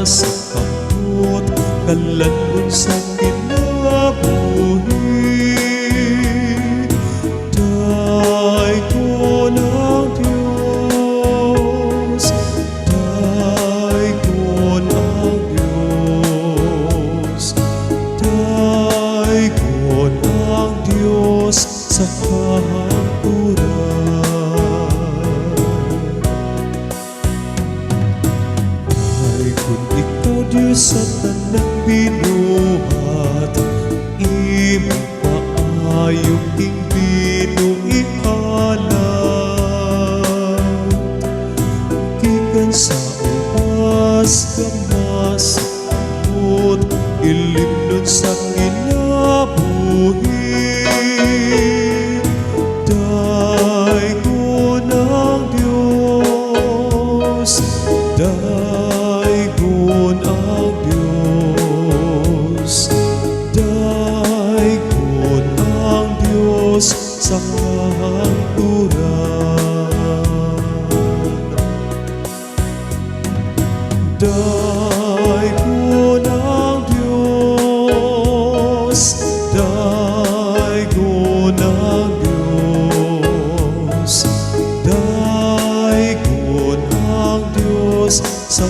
sa kamot, kalangon sa kinabuhi. Daiggon ang Diyos, daiggon ang Diyos, daiggon ang Diyos sa kahangturan. Daiggon ikaw Diyos sa tanang binuhat, imo paayong ing binuihalat. Gikan sa uwas gamas amot, ilimnon sa kinabuhi. Daiggon ang Diyos, daiggon ang Diyos, daiggon ang Diyos sa kahangturan. Daiggon ang Diyos, daiggon ang Diyos, daiggon ang Diyos sa